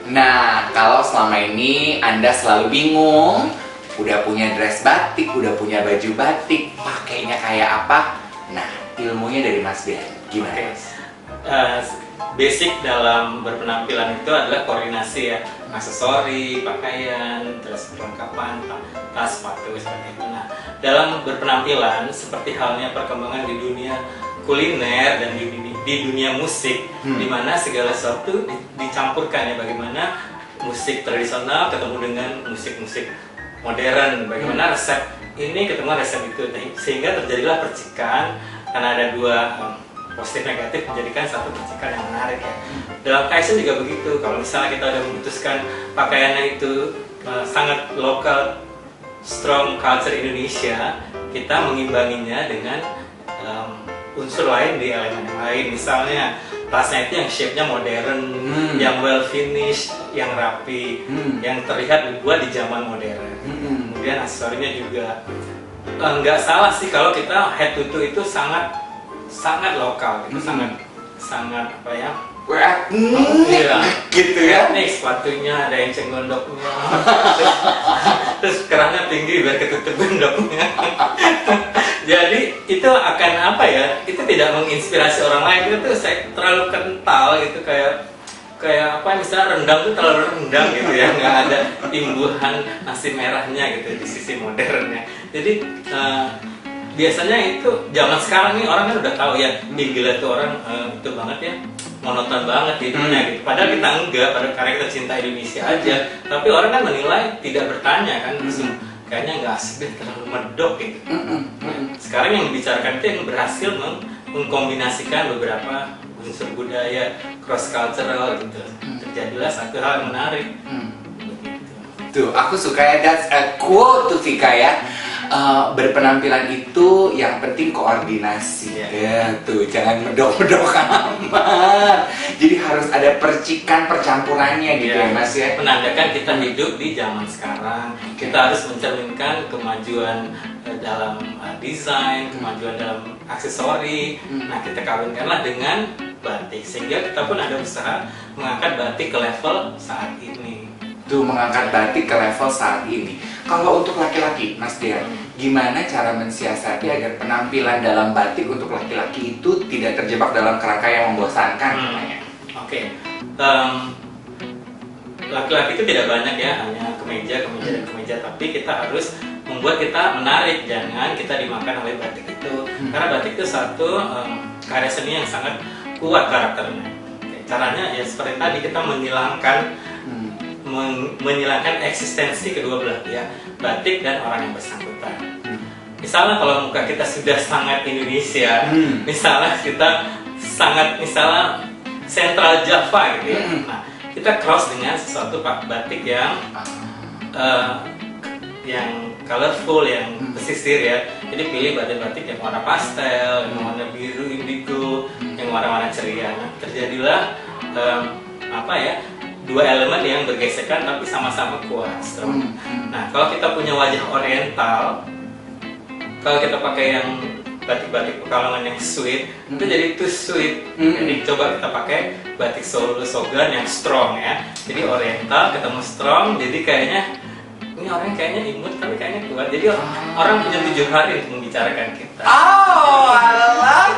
Nah, kalau selama ini Anda selalu bingung, udah punya dress batik, udah punya baju batik, pakainya kayak apa? Nah, ilmunya dari Mas Ben. Gimana? Basic dalam berpenampilan itu adalah koordinasi ya, aksesori, pakaian, terus perlengkapan, tas, sepatu, seperti itu. Nah, dalam berpenampilan seperti halnya perkembangan di dunia kuliner dan di dunia musik, di mana segala sesuatu dicampurkan ya, bagaimana musik tradisional ketemu dengan musik-musik modern, bagaimana resep ini ketemu resep itu, sehingga terjadilah percikan karena ada dua positif negatif menjadikan satu percikan yang menarik ya. Dalam fashion juga begitu. Kalau misalnya kita udah memutuskan pakaiannya itu sangat lokal, strong culture Indonesia, kita mengimbanginya dengan unsur lain di elemen yang lain. Misalnya tasnya itu yang shape-nya modern, yang well finish, yang rapi, yang terlihat dibuat di zaman modern. Kemudian aksesorinya juga nggak salah sih kalau kita head to toe itu sangat lokal, itu sangat apa ya? Iya, gitu ya. Nih sepatunya ada yang cenggondoknya, terus kerahnya tinggi biar ketutup gondoknya. Jadi itu akan apa ya? Itu tidak menginspirasi orang lain. Itu tuh terlalu kental gitu, kayak apa? Misalnya rendang itu terlalu rendang gitu ya, nggak ada imbuhan nasi merahnya gitu di sisi modernnya. Jadi biasanya itu zaman sekarang nih orang kan udah tahu ya, gila tuh orang itu banget ya, monoton banget hidupnya gitu. Padahal kita enggak, karena kita cinta Indonesia aja. Tapi orang kan menilai, tidak bertanya kan, kayaknya nggak asik deh, terlalu medok gitu. Sekarang yang dibicarakan itu yang berhasil mengkombinasikan beberapa unsur budaya cross cultural gitu. Terjadilah satu hal yang menarik. Tuh, aku suka ya, that's a quote tuh Vika ya. Berpenampilan itu yang penting koordinasi ya, tuh jangan medok-medok amat. Jadi harus ada percikan percampurannya gitu ya Mas ya. Menandakan kita hidup di zaman sekarang. Kita harus mencerminkan kemajuan dalam desain, kemajuan dalam aksesori. Nah, kita kawinkanlah dengan batik, sehingga kita pun ada usaha mengangkat batik ke level saat ini. Tuh, mengangkat batik ke level saat ini. Kalau untuk laki-laki, Mas Dian, gimana cara mensiasati agar penampilan dalam batik untuk laki-laki itu tidak terjebak dalam kerangka yang membosankan? Oke. Laki-laki itu tidak banyak ya, hanya kemeja dan kemeja, tapi kita harus membuat kita menarik, jangan kita dimakan oleh batik itu. Karena batik itu satu karya seni yang sangat kuat karakternya. Caranya ya seperti tadi, kita menghilangkan eksistensi kedua belah pihak, batik dan orang yang bersangkutan. Misalnya kalau muka kita sudah sangat Indonesia, misalnya kita sangat Central Java gitu ya. Nah, kita cross dengan sesuatu batik yang colorful, yang pesisir ya. Jadi pilih batik-batik yang warna pastel, yang warna biru indigo, yang warna-warna ceria. Nah, terjadilah dua elemen yang bergesekan tapi sama-sama kuat, strong. Nah, kalau kita punya wajah oriental, kalau kita pakai yang batik-batik Pekalongan yang sweet, itu jadi too sweet. Jadi coba kita pakai batik Solo Sogan yang strong ya. Jadi oriental ketemu strong, jadi kayaknya ini orang kayaknya imut tapi kayaknya kuat. Jadi orang punya 7 hari untuk membicarakan kita. Oh, alah.